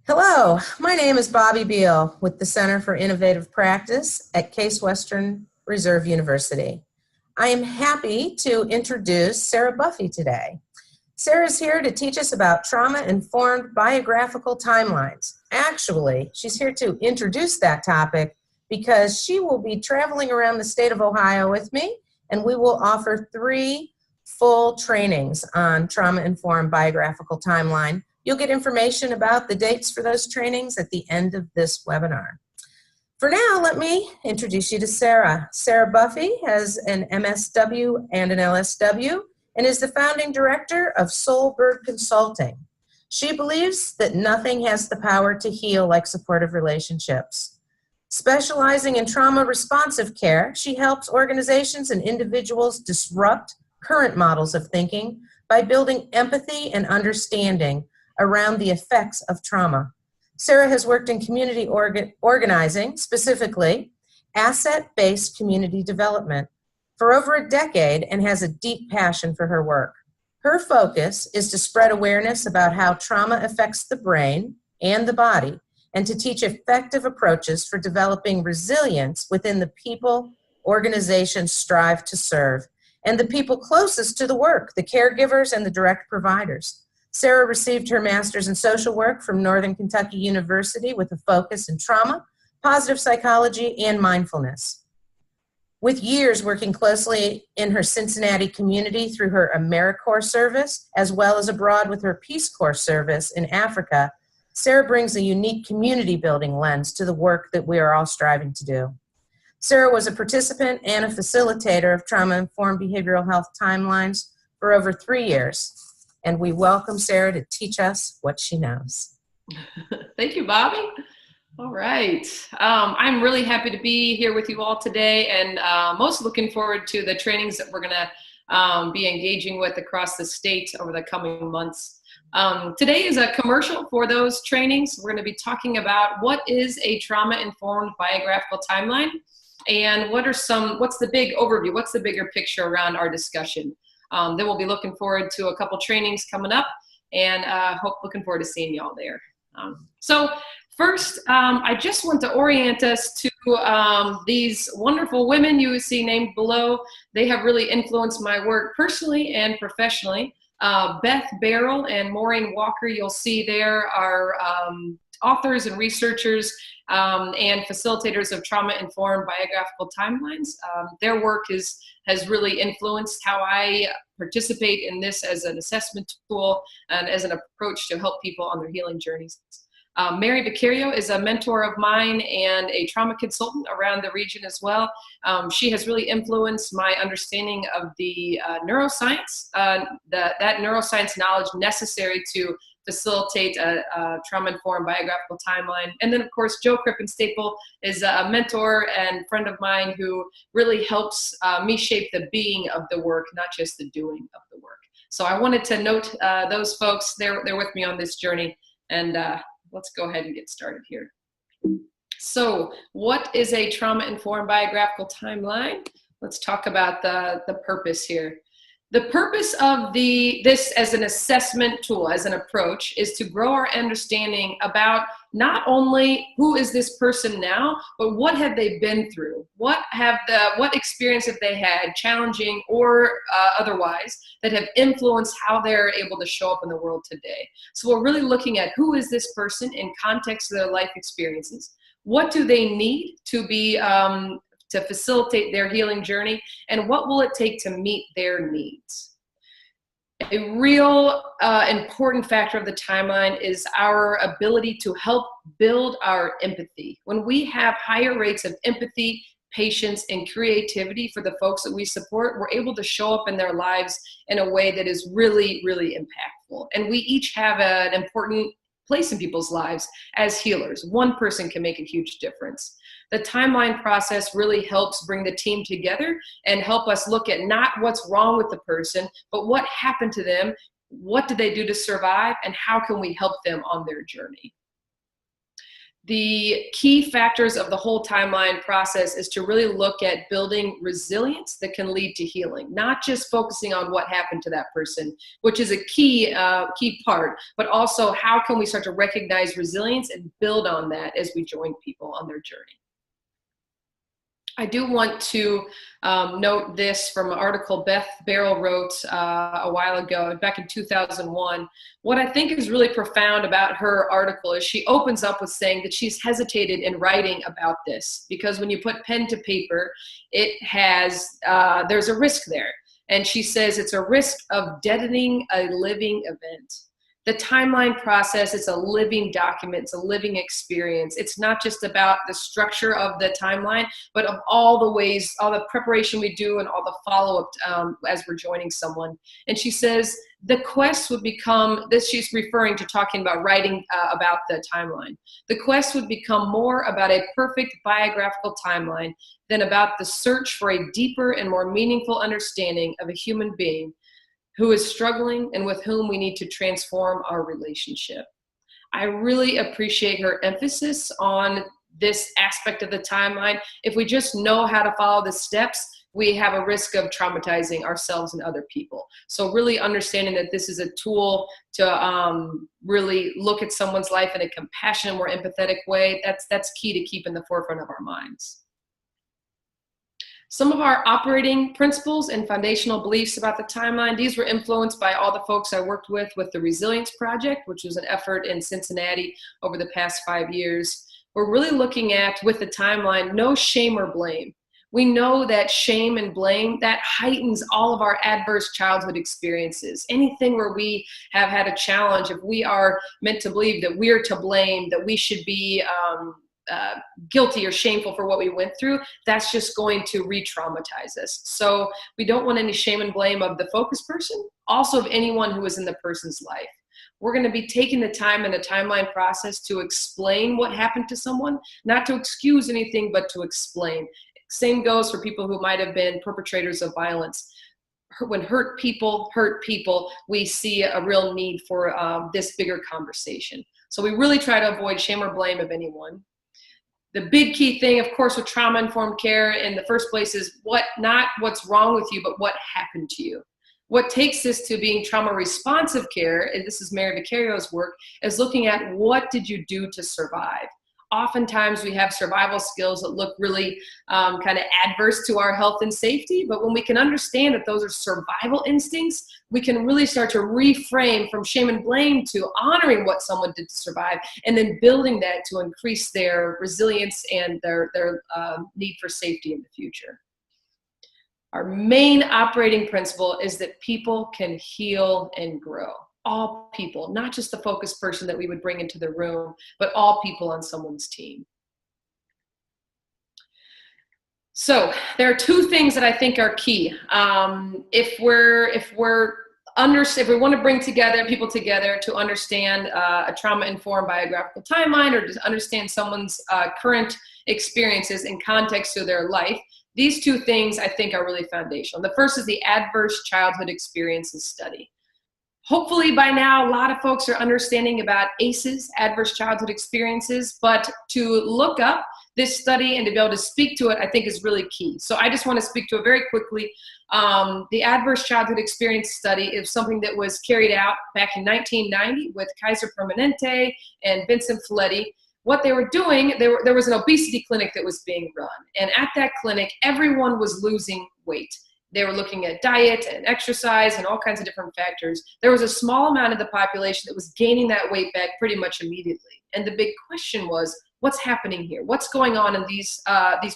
Hello, my name is Bobby Beal with the Center for Innovative Practice at Case Western Reserve University. I am happy to introduce Sarah Buffy today. Sarah is here to teach us about trauma-informed biographical timelines. Actually, she's here to introduce that topic because she will be traveling around the state of Ohio with me, and we will offer 3 full trainings on trauma-informed biographical timeline. You'll get information about the dates for those trainings at the end of this webinar. For now, let me introduce you to Sarah. Sarah Buffy has an MSW and an LSW and is the founding director of Solberg Consulting. She believes that nothing has the power to heal like supportive relationships. Specializing in trauma-responsive care, she helps organizations and individuals disrupt current models of thinking by building empathy and understanding around the effects of trauma. Sarah has worked in community organizing, specifically asset-based community development, for over a decade and has a deep passion for her work. Her focus is to spread awareness about how trauma affects the brain and the body and to teach effective approaches for developing resilience within the people organizations strive to serve and the people closest to the work, the caregivers and the direct providers. Sarah received her master's in social work from Northern Kentucky University with a focus in trauma, positive psychology, and mindfulness. With years working closely in her Cincinnati community through her AmeriCorps service, as well as abroad with her Peace Corps service in Africa, Sarah brings a unique community building lens to the work that we are all striving to do. Sarah was a participant and a facilitator of trauma-informed behavioral health timelines for over 3 years. And we welcome Sarah to teach us what she knows. Thank you, Bobby. All right. I'm really happy to be here with you all today and most looking forward to the trainings that we're going to be engaging with across the state over the coming months. Today is a commercial for those trainings. We're going to be talking about what is a trauma-informed biographical timeline and what's the big overview, what's the bigger picture around our discussion. Then we'll be looking forward to a couple trainings coming up and looking forward to seeing y'all there. So first, I just want to orient us to these wonderful women you see named below. They have really influenced my work personally and professionally. Beth Barrell and Maureen Walker, you'll see there, are authors and researchers and facilitators of trauma-informed biographical timelines. Their work has really influenced how I participate in this as an assessment tool and as an approach to help people on their healing journeys. Mary Vicario is a mentor of mine and a trauma consultant around the region as well. She has really influenced my understanding of the neuroscience, that neuroscience knowledge necessary to facilitate a trauma-informed biographical timeline. And then, of course, Joe Crippen-Staple is a mentor and friend of mine who really helps me shape the being of the work, not just the doing of the work. So I wanted to note those folks. They're with me on this journey. And let's go ahead and get started here. So what is a trauma-informed biographical timeline? Let's talk about the purpose here. The purpose of this as an assessment tool, as an approach, is to grow our understanding about not only who is this person now, but what have they been through? What experience have they had, challenging or otherwise, that have influenced how they're able to show up in the world today. So we're really looking at who is this person in context of their life experiences. What do they need to be to facilitate their healing journey, and what will it take to meet their needs? A real important factor of the timeline is our ability to help build our empathy. When we have higher rates of empathy, patience, and creativity for the folks that we support, we're able to show up in their lives in a way that is really, really impactful. And we each have an important place in people's lives as healers. One person can make a huge difference. The timeline process really helps bring the team together and help us look at not what's wrong with the person, but what happened to them, what did they do to survive, and how can we help them on their journey. The key factors of the whole timeline process is to really look at building resilience that can lead to healing, not just focusing on what happened to that person, which is a key part, but also how can we start to recognize resilience and build on that as we join people on their journey. I do want to note this from an article Beth Barrell wrote a while ago, back in 2001. What I think is really profound about her article is she opens up with saying that she's hesitated in writing about this because when you put pen to paper, it has, there's a risk there. And she says it's a risk of deadening a living event. The timeline process is a living document, it's a living experience. It's not just about the structure of the timeline, but of all the ways, all the preparation we do and all the follow-up as we're joining someone. And she says the quest would become, this she's referring to talking about writing about the timeline. The quest would become more about a perfect biographical timeline than about the search for a deeper and more meaningful understanding of a human being who is struggling and with whom we need to transform our relationship. I really appreciate her emphasis on this aspect of the timeline. If we just know how to follow the steps, we have a risk of traumatizing ourselves and other people. So really understanding that this is a tool to really look at someone's life in a compassionate, more empathetic way, that's key to keep in the forefront of our minds. Some of our operating principles and foundational beliefs about the timeline, these were influenced by all the folks I worked with the Resilience Project, which was an effort in Cincinnati over the past 5 years. We're really looking at, with the timeline, no shame or blame. We know that shame and blame, that heightens all of our adverse childhood experiences. Anything where we have had a challenge, if we are meant to believe that we're to blame, that we should be guilty or shameful for what we went through, that's just going to re-traumatize us. So we don't want any shame and blame of the focus person, also of anyone who is in the person's life. We're going to be taking the time in the timeline process to explain what happened to someone, not to excuse anything, but to explain. Same goes for people who might have been perpetrators of violence. When hurt people, we see a real need for this bigger conversation. So we really try to avoid shame or blame of anyone. The big key thing, of course, with trauma-informed care in the first place is not what's wrong with you, but what happened to you. What takes this to being trauma-responsive care, and this is Mary Viccario's work, is looking at what did you do to survive. Oftentimes we have survival skills that look really kind of adverse to our health and safety, but when we can understand that those are survival instincts, we can really start to reframe from shame and blame to honoring what someone did to survive, and then building that to increase their resilience and their need for safety in the future. Our main operating principle is that people can heal and grow. All people, not just the focused person that we would bring into the room, but all people on someone's team. So there are two things that I think are key. If we want to bring people together to understand a trauma-informed biographical timeline, or to understand someone's current experiences in context to their life, these two things I think are really foundational. The first is the Adverse Childhood Experiences Study. Hopefully by now, a lot of folks are understanding about ACEs, Adverse Childhood Experiences, but to look up this study and to be able to speak to it, I think is really key. So I just want to speak to it very quickly. The Adverse Childhood Experience Study is something that was carried out back in 1990 with Kaiser Permanente and Vincent Folletti. What they were doing, there was an obesity clinic that was being run. And at that clinic, everyone was losing weight. They were looking at diet and exercise and all kinds of different factors. There was a small amount of the population that was gaining that weight back pretty much immediately. And the big question was, what's happening here? What's going on in these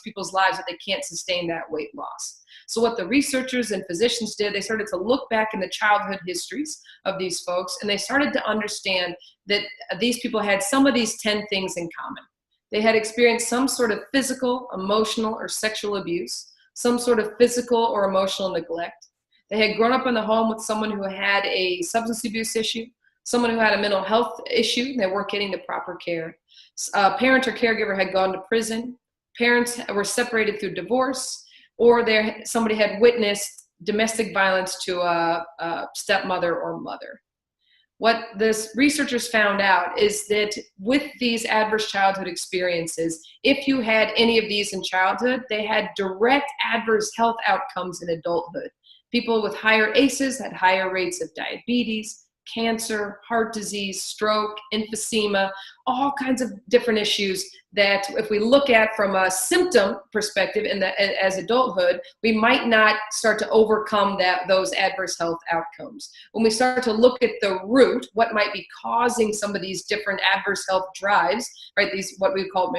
people's lives that they can't sustain that weight loss? So what the researchers and physicians did, they started to look back in the childhood histories of these folks, and they started to understand that these people had some of these 10 things in common. They had experienced some sort of physical, emotional, or sexual abuse, some sort of physical or emotional neglect. They had grown up in the home with someone who had a substance abuse issue, someone who had a mental health issue, they weren't getting the proper care. A parent or caregiver had gone to prison, parents were separated through divorce, or somebody had witnessed domestic violence to a stepmother or mother. what this researchers found out is that with these adverse childhood experiences, if you had any of these in childhood, they had direct adverse health outcomes in adulthood. People with higher ACEs had higher rates of diabetes, cancer, heart disease, stroke, emphysema, all kinds of different issues that if we look at from a symptom perspective as adulthood, we might not start to overcome those adverse health outcomes. When we start to look at the root, what might be causing some of these different adverse health drives, right? These, what we call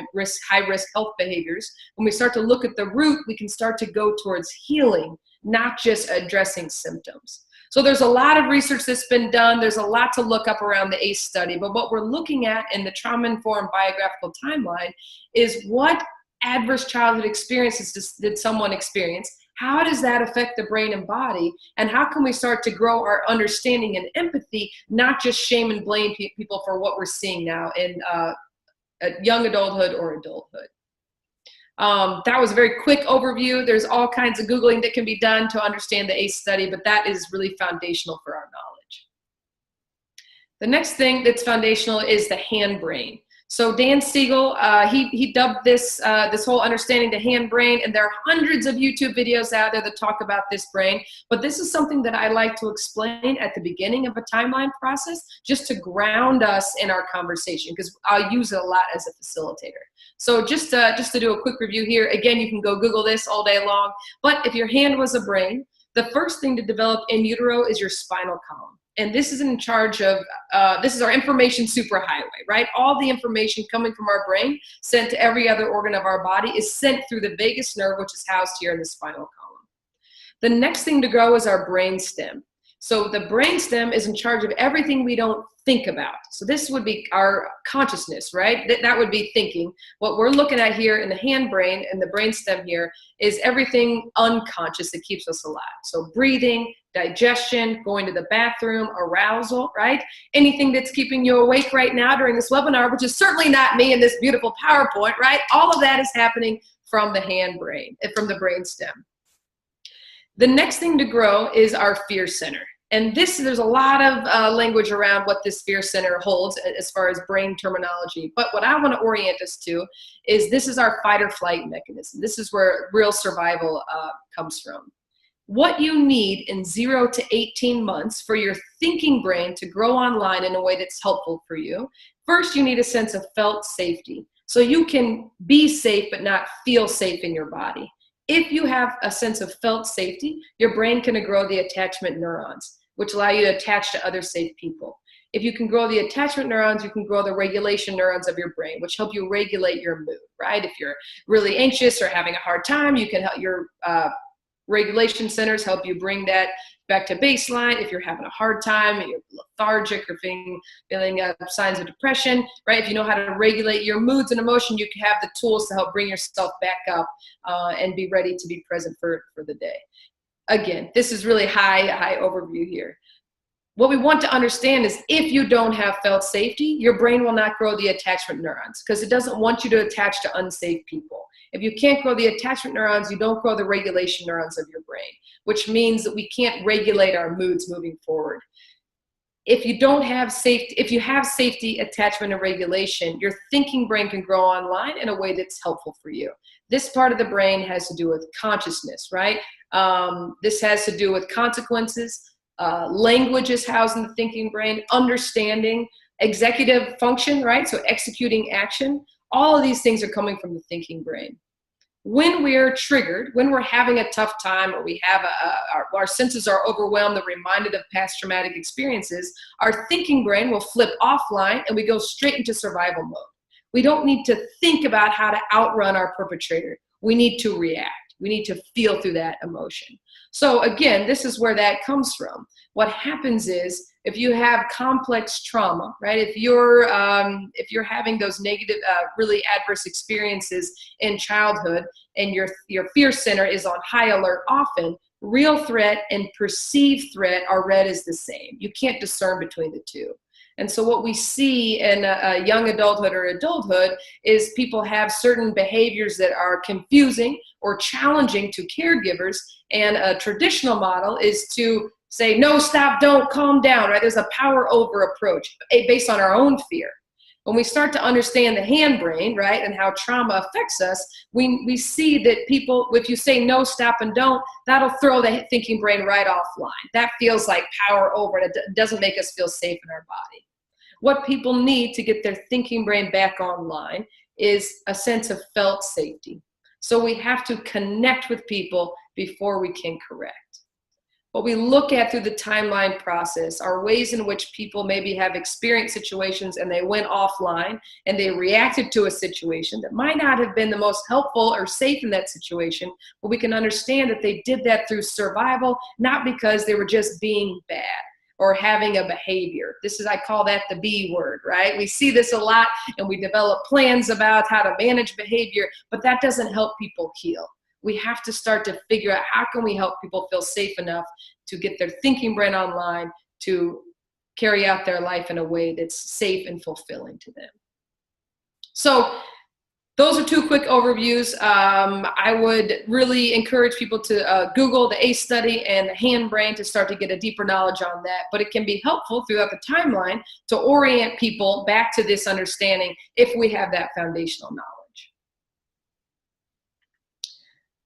high risk health behaviors. When we start to look at the root, we can start to go towards healing, not just addressing symptoms. So there's a lot of research that's been done. There's a lot to look up around the ACE study, but what we're looking at in the trauma-informed biographical timeline is what adverse childhood experiences did someone experience? How does that affect the brain and body? And how can we start to grow our understanding and empathy, not just shame and blame people for what we're seeing now in young adulthood or adulthood? That was a very quick overview. There's all kinds of Googling that can be done to understand the ACE study, but that is really foundational for our knowledge. The next thing that's foundational is the hand brain. So Dan Siegel, he dubbed this whole understanding the hand brain, and there are hundreds of YouTube videos out there that talk about this brain, but this is something that I like to explain at the beginning of a timeline process, just to ground us in our conversation, because I'll use it a lot as a facilitator. So just to do a quick review here, again, you can go Google this all day long, but if your hand was a brain, the first thing to develop in utero is your spinal column. And this is in charge of, this is our information superhighway, right? All the information coming from our brain sent to every other organ of our body is sent through the vagus nerve, which is housed here in the spinal column. The next thing to grow is our brain stem. So the brain stem is in charge of everything we don't think about. So this would be our consciousness, right? That would be thinking. What we're looking at here in the hand brain and the brain stem here is everything unconscious that keeps us alive. So breathing, digestion, going to the bathroom, arousal, right? Anything that's keeping you awake right now during this webinar, which is certainly not me in this beautiful PowerPoint, right? All of that is happening from the hand brain, from the brain stem. The next thing to grow is our fear center. And there's a lot of language around what this fear center holds as far as brain terminology. But what I want to orient us to is this is our fight or flight mechanism. This is where real survival comes from. What you need in 0 to 18 months for your thinking brain to grow online in a way that's helpful for you, first you need a sense of felt safety. So you can be safe but not feel safe in your body. If you have a sense of felt safety, your brain can grow the attachment neurons, which allow you to attach to other safe people. If you can grow the attachment neurons, you can grow the regulation neurons of your brain, which help you regulate your mood, right? If you're really anxious or having a hard time, you can help your regulation centers help you bring that back to baseline. If you're having a hard time, you're lethargic or feeling signs of depression, right? If you know how to regulate your moods and emotion, you can have the tools to help bring yourself back up and be ready to be present for the day. Again, this is really high overview here. What we want to understand is if you don't have felt safety, your brain will not grow the attachment neurons because it doesn't want you to attach to unsafe people. If you can't grow the attachment neurons, you don't grow the regulation neurons of your brain, which means that we can't regulate our moods moving forward. If you don't have safety, if you have safety, attachment, and regulation, your thinking brain can grow online in a way that's helpful for you. This part of the brain has to do with consciousness, right? This has to do with consequences. Language is housed in the thinking brain, understanding, executive function, right? So executing action. All of these things are coming from the thinking brain. When we're triggered, when we're having a tough time, or we have our senses are overwhelmed and reminded of past traumatic experiences, our thinking brain will flip offline and we go straight into survival mode. We don't need to think about how to outrun our perpetrator. We need to react. We need to feel through that emotion. So again, this is where that comes from. What happens is if you have complex trauma, right? If you're having those negative, really adverse experiences in childhood, and your fear center is on high alert often, real threat and perceived threat are read as the same. You can't discern between the two. And so what we see in a young adulthood or adulthood is people have certain behaviors that are confusing or challenging to caregivers. And a traditional model is to say, no, stop, don't, calm down, right? There's a power over approach based on our own fear. When we start to understand the hand brain, right, and how trauma affects us, we see that people, if you say no, stop, and don't, that'll throw the thinking brain right offline. That feels like power over, and it doesn't make us feel safe in our body. What people need to get their thinking brain back online is a sense of felt safety. So we have to connect with people before we can correct. What we look at through the timeline process are ways in which people maybe have experienced situations and they went offline and they reacted to a situation that might not have been the most helpful or safe in that situation, but we can understand that they did that through survival, not because they were just being bad or having a behavior. I call that the B word, right? We see this a lot and we develop plans about how to manage behavior, but that doesn't help people heal. We have to start to figure out how can we help people feel safe enough to get their thinking brain online to carry out their life in a way that's safe and fulfilling to them. So those are two quick overviews. I would really encourage people to Google the ACE study and the hand brain to start to get a deeper knowledge on that. But it can be helpful throughout the timeline to orient people back to this understanding if we have that foundational knowledge.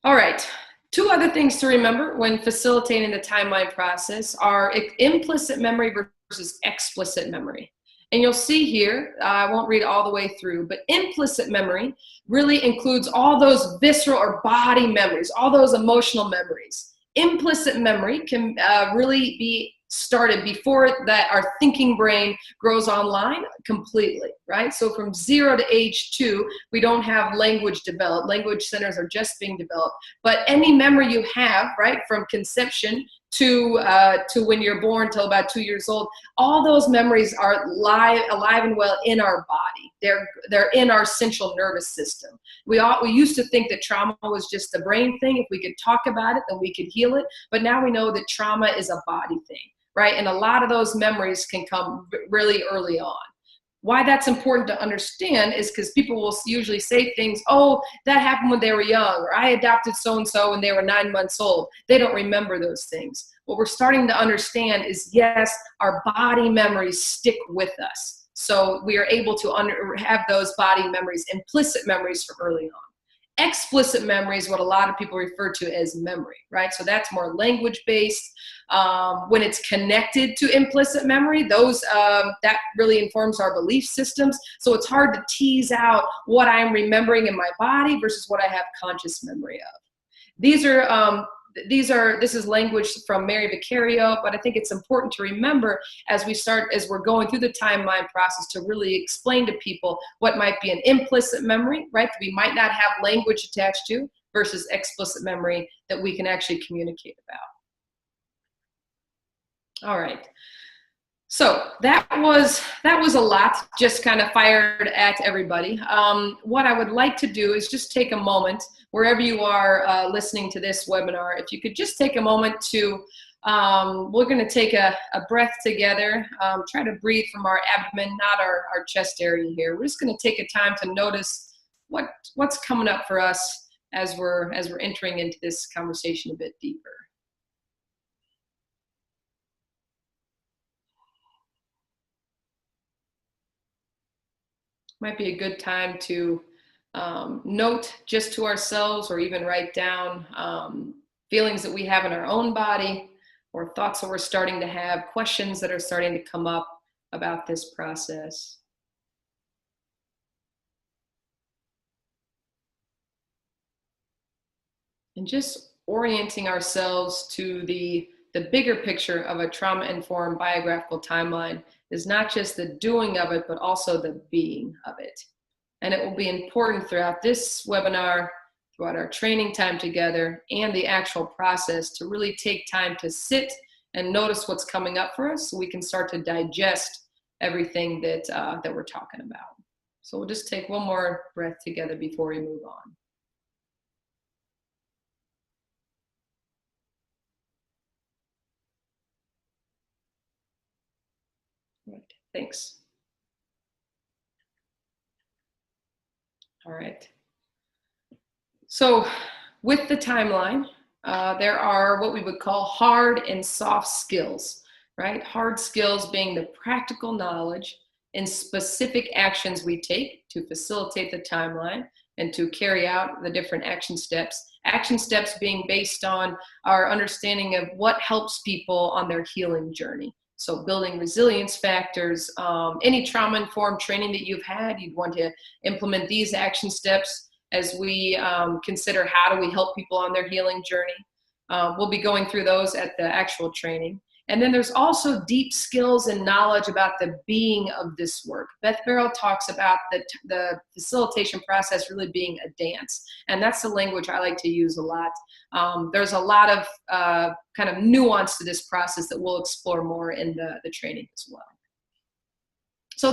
All right, two other things to remember when facilitating the timeline process are implicit memory versus explicit memory. And you'll see here, I won't read all the way through, but implicit memory really includes all those visceral or body memories, all those emotional memories. Implicit memory can really be started before that our thinking brain grows online completely, right? So from 0 to age 2, we don't have language developed. Language centers are just being developed. But any memory you have, right, from conception to when you're born till about 2 years old, all those memories are alive and well in our body. They're in our central nervous system. We used to think that trauma was just a brain thing. If we could talk about it, then we could heal it. But now we know that trauma is a body thing, right? And a lot of those memories can come really early on. Why that's important to understand is because people will usually say things, oh, that happened when they were young, or I adopted so-and-so when they were 9 months old. They don't remember those things. What we're starting to understand is, yes, our body memories stick with us. So we are able to have those body memories, implicit memories from early on. Explicit memory is what a lot of people refer to as memory, right? So that's more language-based. When it's connected to implicit memory, that really informs our belief systems. So it's hard to tease out what I'm remembering in my body versus what I have conscious memory of. This is language from Mary Vicario, but I think it's important to remember as we're going through the timeline process to really explain to people what might be an implicit memory, right? That we might not have language attached to versus explicit memory that we can actually communicate about. All right. So that was a lot, just kind of fired at everybody. What I would like to do is just take a moment, wherever you are listening to this webinar, if you could just take a moment to, we're going to take a breath together, try to breathe from our abdomen, not our chest area here. We're just going to take a time to notice what's coming up for us as we're entering into this conversation a bit deeper. Might be a good time to note just to ourselves or even write down feelings that we have in our own body or thoughts that we're starting to have, questions that are starting to come up about this process. And just orienting ourselves to the bigger picture of a trauma-informed biographical timeline is not just the doing of it, but also the being of it. And it will be important throughout this webinar, throughout our training time together, and the actual process to really take time to sit and notice what's coming up for us so we can start to digest everything that we're talking about. So we'll just take one more breath together before we move on. Right. Thanks. All right. So with the timeline, there are what we would call hard and soft skills, right? Hard skills being the practical knowledge and specific actions we take to facilitate the timeline and to carry out the different action steps. Action steps being based on our understanding of what helps people on their healing journey. So building resilience factors, any trauma-informed training that you've had, you'd want to implement these action steps as we consider how do we help people on their healing journey. We'll be going through those at the actual training. And then there's also deep skills and knowledge about the being of this work. Beth Barrow talks about the facilitation process really being a dance. And that's the language I like to use a lot. There's a lot of kind of nuance to this process that we'll explore more in the training as well. So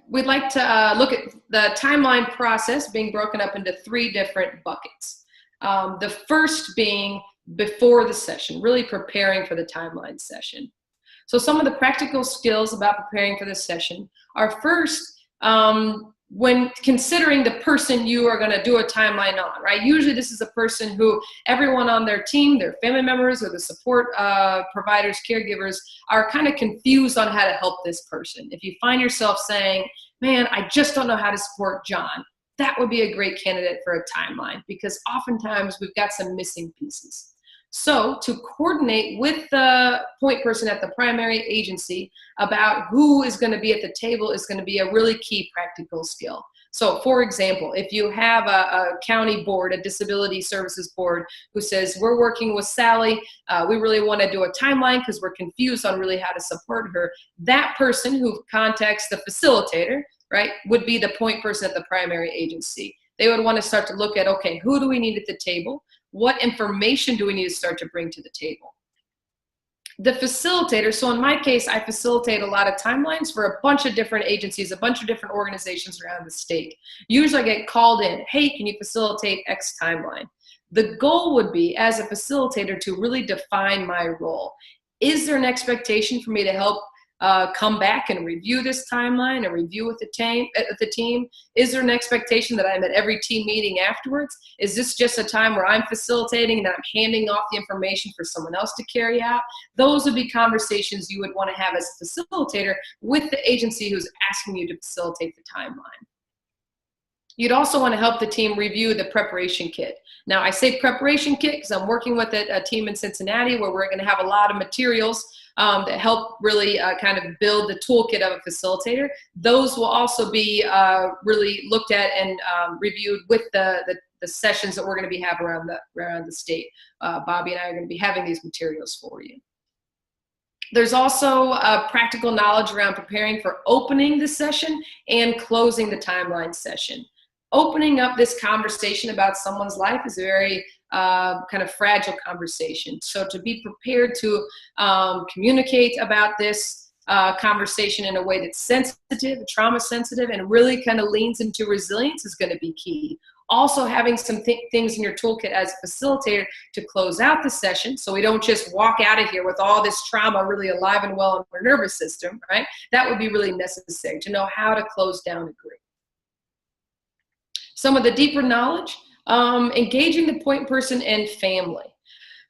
we'd like to look at the timeline process being broken up into 3 different buckets. The first being before the session, really preparing for the timeline session. So some of the practical skills about preparing for the session are first, when considering the person you are going to do a timeline on, right? Usually this is a person who everyone on their team, their family members or the support providers, caregivers are kind of confused on how to help this person. If you find yourself saying, man, I just don't know how to support John, that would be a great candidate for a timeline because oftentimes we've got some missing pieces. So to coordinate with the point person at the primary agency about who is going to be at the table is going to be a really key practical skill. So for example, if you have a county board, a disability services board who says, we're working with Sally, we really want to do a timeline because we're confused on really how to support her, that person who contacts the facilitator, right, would be the point person at the primary agency. They would want to start to look at, okay, who do we need at the table? What information do we need to start to bring to the table? The facilitator, so in my case, I facilitate a lot of timelines for a bunch of different agencies, a bunch of different organizations around the state. Usually I get called in, hey, can you facilitate X timeline? The goal would be, as a facilitator, to really define my role. Is there an expectation for me to help come back and review this timeline and review with the team? Is there an expectation that I'm at every team meeting afterwards? Is this just a time where I'm facilitating and I'm handing off the information for someone else to carry out? Those would be conversations you would want to have as a facilitator with the agency who's asking you to facilitate the timeline. You'd also want to help the team review the preparation kit. Now, I say preparation kit because I'm working with a team in Cincinnati where we're going to have a lot of materials that help really kind of build the toolkit of a facilitator. Those will also be really looked at and reviewed with the sessions that we're going to be having around the state. Bobby and I are going to be having these materials for you. There's also practical knowledge around preparing for opening the session and closing the timeline session. Opening up this conversation about someone's life is a very kind of fragile conversation. So to be prepared to communicate about this conversation in a way that's sensitive, trauma sensitive, and really kind of leans into resilience is going to be key. Also having some things in your toolkit as a facilitator to close out the session so we don't just walk out of here with all this trauma really alive and well in our nervous system, right? That would be really necessary to know how to close down a group. Some of the deeper knowledge, engaging the point person and family.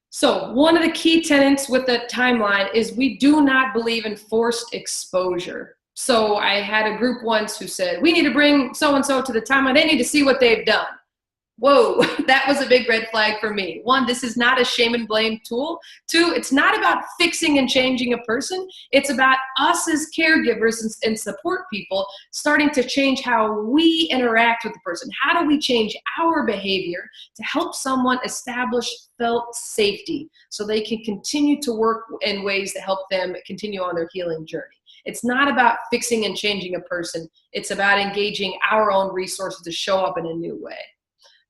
So one of the key tenets with the timeline is we do not believe in forced exposure. So I had a group once who said, we need to bring so-and-so to the timeline. They need to see what they've done. Whoa, that was a big red flag for me. 1, this is not a shame and blame tool. 2, it's not about fixing and changing a person. It's about us as caregivers and support people starting to change how we interact with the person. How do we change our behavior to help someone establish felt safety so they can continue to work in ways that help them continue on their healing journey? It's not about fixing and changing a person. It's about engaging our own resources to show up in a new way.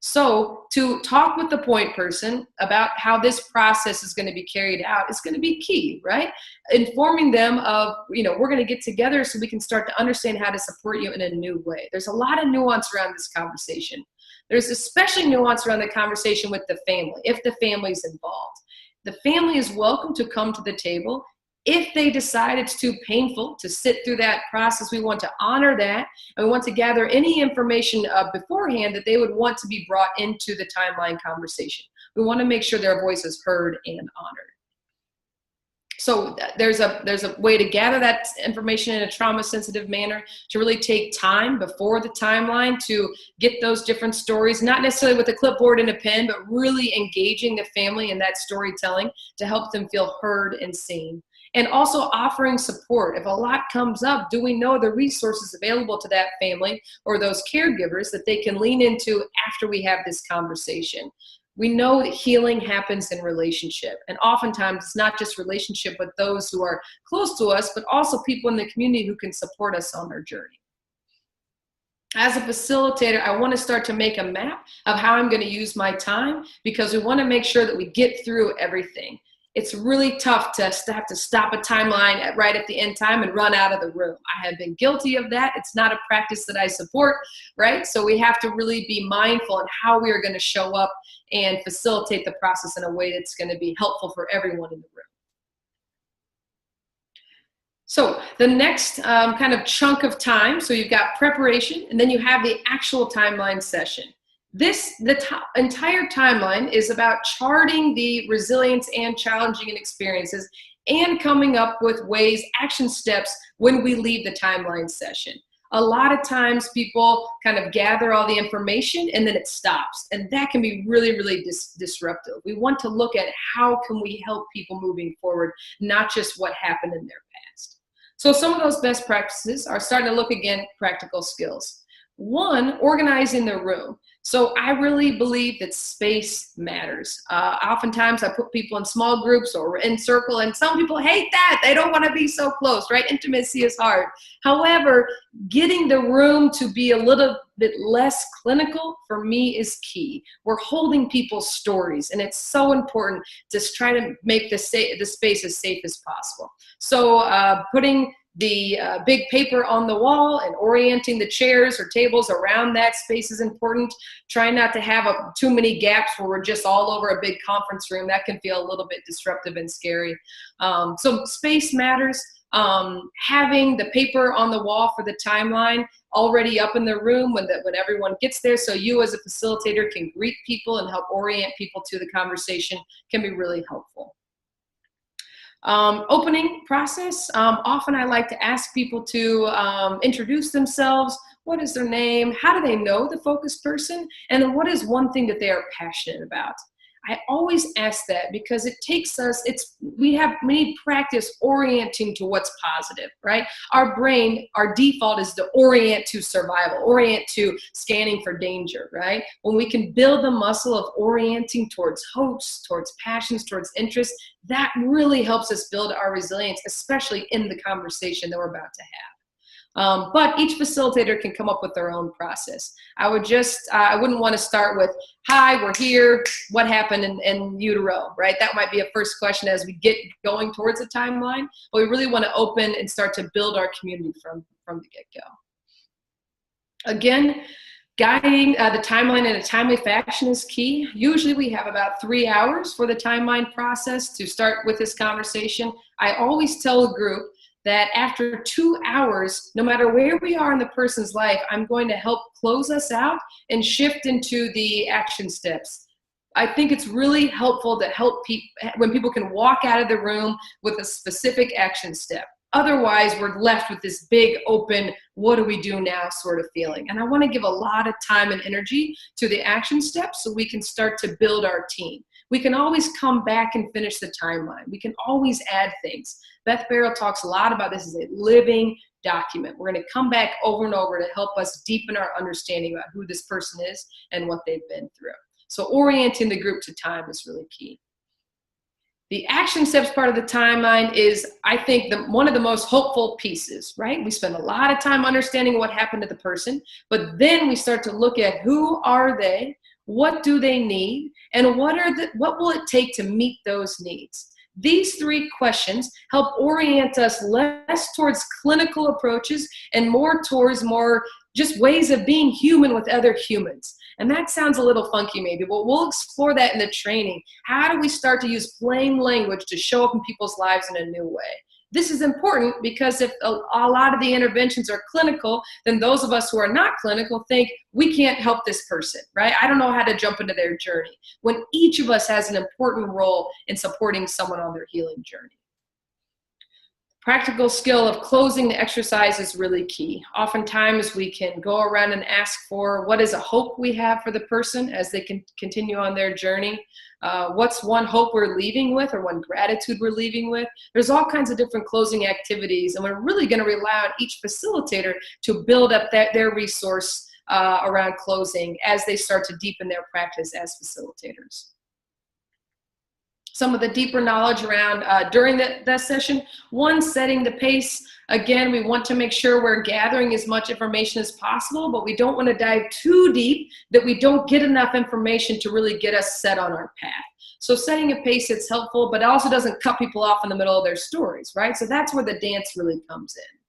So to talk with the point person about how this process is going to be carried out is going to be key, right? Informing them of, we're going to get together so we can start to understand how to support you in a new way. There's a lot of nuance around this conversation. There's especially nuance around the conversation with the family, if the family's involved. The family is welcome to come to the table. If they decide it's too painful to sit through that process, we want to honor that, and we want to gather any information beforehand that they would want to be brought into the timeline conversation. We want to make sure their voice is heard and honored. So there's a way to gather that information in a trauma-sensitive manner, to really take time before the timeline to get those different stories, not necessarily with a clipboard and a pen, but really engaging the family in that storytelling to help them feel heard and seen. And also offering support. If a lot comes up, do we know the resources available to that family or those caregivers that they can lean into after we have this conversation? We know that healing happens in relationship, and oftentimes it's not just relationship with those who are close to us, but also people in the community who can support us on our journey. As a facilitator, I want to start to make a map of how I'm going to use my time, because we want to make sure that we get through everything. It's really tough to have to stop a timeline right at the end time and run out of the room. I have been guilty of that. It's not a practice that I support, right? So we have to really be mindful in how we are going to show up and facilitate the process in a way that's going to be helpful for everyone in the room. So the next kind of chunk of time, so you've got preparation, and then you have the actual timeline session. The entire timeline is about charting the resilience and challenging experiences and coming up with ways, action steps when we leave the timeline session. A lot of times people kind of gather all the information and then it stops, and that can be really, really disruptive. We want to look at how can we help people moving forward, not just what happened in their past. So some of those best practices are starting to look again at practical skills. One, organizing the room. So I really believe that space matters. Oftentimes I put people in small groups or in circle, and some people hate that. They don't want to be so close, right? Intimacy is hard. However, getting the room to be a little bit less clinical for me is key. We're holding people's stories, and it's so important to try to make the space as safe as possible. So putting the big paper on the wall and orienting the chairs or tables around that space is important. Try not to have too many gaps where we're just all over a big conference room. That can feel a little bit disruptive and scary. So space matters. Having the paper on the wall for the timeline already up in the room when everyone gets there, so you as a facilitator can greet people and help orient people to the conversation, can be really helpful. Opening process. Often I like to ask people to introduce themselves. What is their name? How do they know the focused person? And then what is one thing that they are passionate about? I always ask that because it takes us, we need practice orienting to what's positive, right? Our brain, our default is to orient to survival, orient to scanning for danger, right? When we can build the muscle of orienting towards hopes, towards passions, towards interests, that really helps us build our resilience, especially in the conversation that we're about to have. But each facilitator can come up with their own process. I wouldn't want to start with, hi, we're here, what happened in utero, right? That might be a first question as we get going towards a timeline, but we really want to open and start to build our community from the get-go. Again, guiding the timeline in a timely fashion is key. Usually we have about 3 hours for the timeline process to start with this conversation. I always tell the group that after 2 hours, no matter where we are in the person's life, I'm going to help close us out and shift into the action steps. I think it's really helpful to help people when people can walk out of the room with a specific action step. Otherwise, we're left with this big open, what do we do now sort of feeling. And I want to give a lot of time and energy to the action steps so we can start to build our team. We can always come back and finish the timeline. We can always add things. Beth Barrow talks a lot about this as a living document. We're going to come back over and over to help us deepen our understanding about who this person is and what they've been through. So orienting the group to time is really key. The action steps part of the timeline is, I think, one of the most hopeful pieces, right? We spend a lot of time understanding what happened to the person, but then we start to look at who are they, what do they need, and what will it take to meet those needs? These 3 questions help orient us less towards clinical approaches and more towards just ways of being human with other humans. And that sounds a little funky maybe, but we'll explore that in the training. How do we start to use plain language to show up in people's lives in a new way? This is important because if a lot of the interventions are clinical, then those of us who are not clinical think we can't help this person, right? I don't know how to jump into their journey, when each of us has an important role in supporting someone on their healing journey. Practical skill of closing the exercise is really key. Oftentimes we can go around and ask for what is a hope we have for the person as they can continue on their journey. What's one hope we're leaving with, or one gratitude we're leaving with? There's all kinds of different closing activities, and we're really going to rely on each facilitator to build up their resource around closing as they start to deepen their practice as facilitators. Some of the deeper knowledge around during the session. One, setting the pace. Again, we want to make sure we're gathering as much information as possible, but we don't want to dive too deep that we don't get enough information to really get us set on our path. So setting a pace that's helpful, but it also doesn't cut people off in the middle of their stories, right? So that's where the dance really comes in.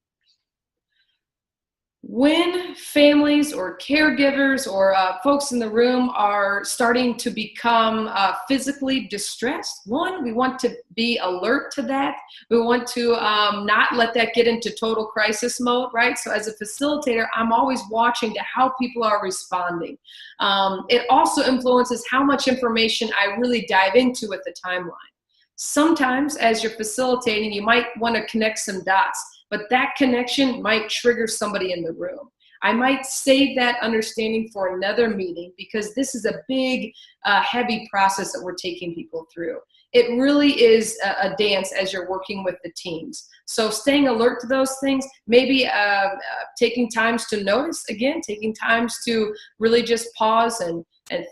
When families or caregivers or folks in the room are starting to become physically distressed, one, we want to be alert to that. We want to not let that get into total crisis mode, right? So as a facilitator, I'm always watching to how people are responding. It also influences how much information I really dive into with the timeline. Sometimes as you're facilitating, you might want to connect some dots, but that connection might trigger somebody in the room. I might save that understanding for another meeting because this is a big, heavy process that we're taking people through. It really is a dance as you're working with the teams. So staying alert to those things, maybe taking times to notice, again, taking times to really just pause and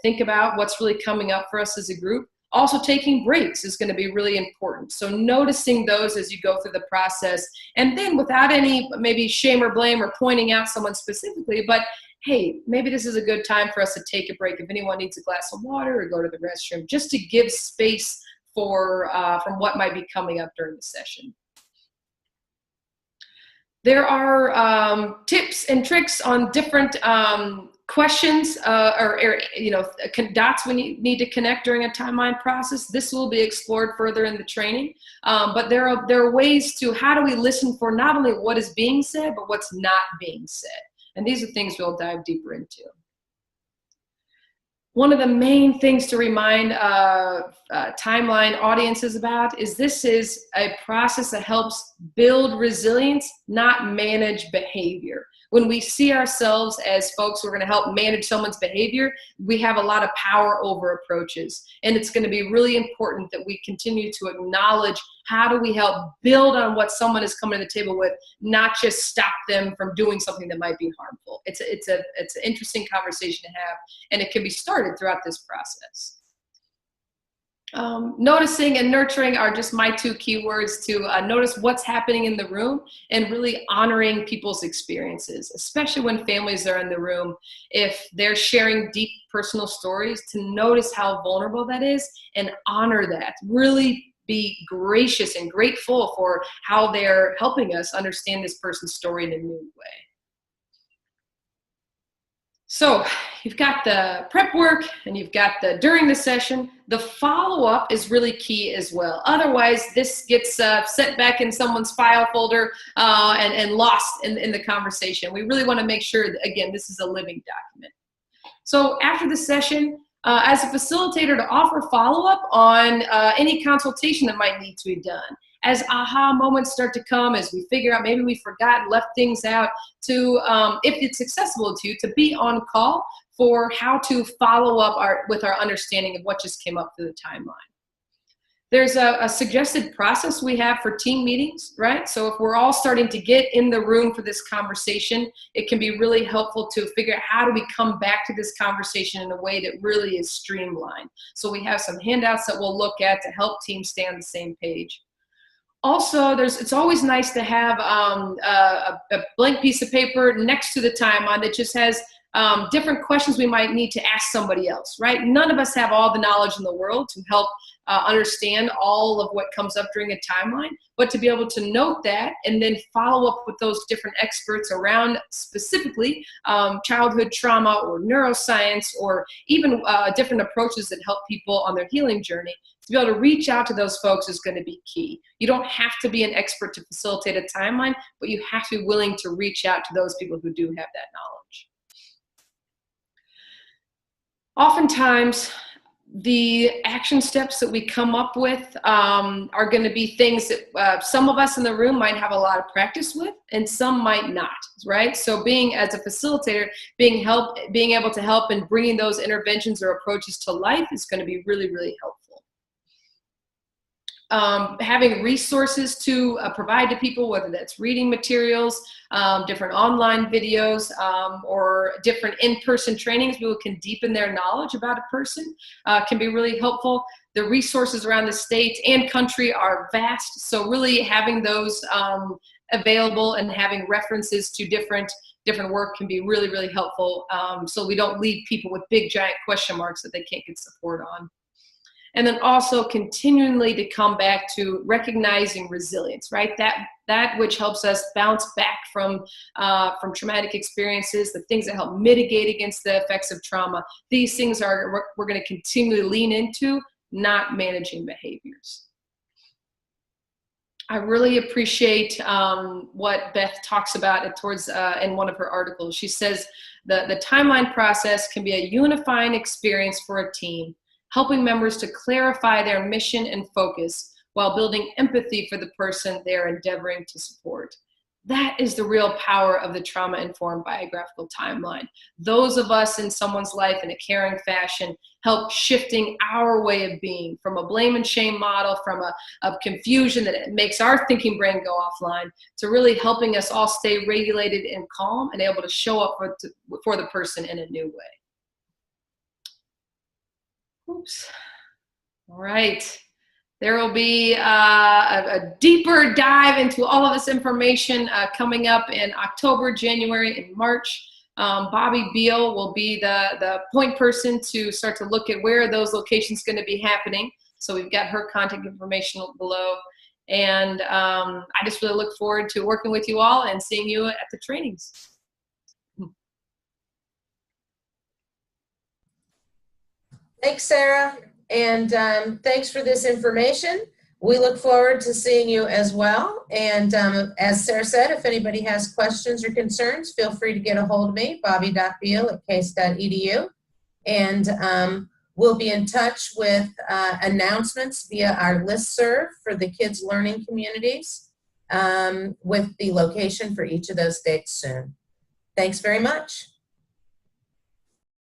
think about what's really coming up for us as a group. Also, taking breaks is going to be really important. So noticing those as you go through the process, and then without any maybe shame or blame or pointing out someone specifically, but hey, maybe this is a good time for us to take a break. If anyone needs a glass of water or go to the restroom, just to give space for from what might be coming up during the session. There are tips and tricks on different questions or dots we need to connect during a timeline process. This will be explored further in the training, but there are ways to how do we listen for not only what is being said, but what's not being said. And these are things we'll dive deeper into. One of the main things to remind timeline audiences about is this is a process that helps build resilience, not manage behavior. When we see ourselves as folks who are going to help manage someone's behavior, we have a lot of power over approaches. And it's going to be really important that we continue to acknowledge how do we help build on what someone is coming to the table with, not just stop them from doing something that might be harmful. It's an interesting conversation to have, and it can be started throughout this process. Noticing and nurturing are just my two keywords to notice what's happening in the room and really honoring people's experiences, especially when families are in the room. If they're sharing deep personal stories, to notice how vulnerable that is and honor that. Really be gracious and grateful for how they're helping us understand this person's story in a new way. So you've got the prep work and you've got the during the session. The follow-up is really key as well. Otherwise, this gets set back in someone's file folder and lost in the conversation. We really want to make sure that, again, this is a living document. So after the session, as a facilitator, to offer follow-up on any consultation that might need to be done. As aha moments start to come, as we figure out maybe we forgot and left things out, to, if it's accessible to you, to be on call for how to follow up with our understanding of what just came up through the timeline. There's a suggested process we have for team meetings, right? So if we're all starting to get in the room for this conversation, it can be really helpful to figure out how do we come back to this conversation in a way that really is streamlined. So we have some handouts that we'll look at to help teams stay on the same page. Also, it's always nice to have a blank piece of paper next to the timeline that just has different questions we might need to ask somebody else, right? None of us have all the knowledge in the world to help understand all of what comes up during a timeline, but to be able to note that and then follow up with those different experts around specifically childhood trauma or neuroscience, or even different approaches that help people on their healing journey. To be able to reach out to those folks is going to be key. You don't have to be an expert to facilitate a timeline, but you have to be willing to reach out to those people who do have that knowledge. Oftentimes, the action steps that we come up with are going to be things that some of us in the room might have a lot of practice with, and some might not, right? So being, as a facilitator, being able to help in bringing those interventions or approaches to life is going to be really, really helpful. Having resources to provide to people, whether that's reading materials, different online videos, or different in-person trainings, people can deepen their knowledge about a person, can be really helpful. The resources around the state and country are vast, so really having those available and having references to different work can be really, really helpful, so we don't leave people with big giant question marks that they can't get support on. And then also continually to come back to recognizing resilience, right? That which helps us bounce back from traumatic experiences, the things that help mitigate against the effects of trauma. These things we're going to continually lean into, not managing behaviors. I really appreciate what Beth talks about towards in one of her articles. She says the timeline process can be a unifying experience for a team, helping members to clarify their mission and focus while building empathy for the person they're endeavoring to support. That is the real power of the trauma-informed biographical timeline. Those of us in someone's life in a caring fashion help shifting our way of being from a blame and shame model, from a confusion that it makes our thinking brain go offline, to really helping us all stay regulated and calm and able to show up for the person in a new way. Oops. All right. There will be a deeper dive into all of this information coming up in October, January, and March. Bobby Beal will be the point person to start to look at where those locations going to be happening. So we've got her contact information below. And I just really look forward to working with you all and seeing you at the trainings. Thanks, Sarah, and thanks for this information. We look forward to seeing you as well. And as Sarah said, if anybody has questions or concerns, feel free to get a hold of me, bobby.beal@case.edu. And we'll be in touch with announcements via our listserv for the kids' learning communities with the location for each of those dates soon. Thanks very much.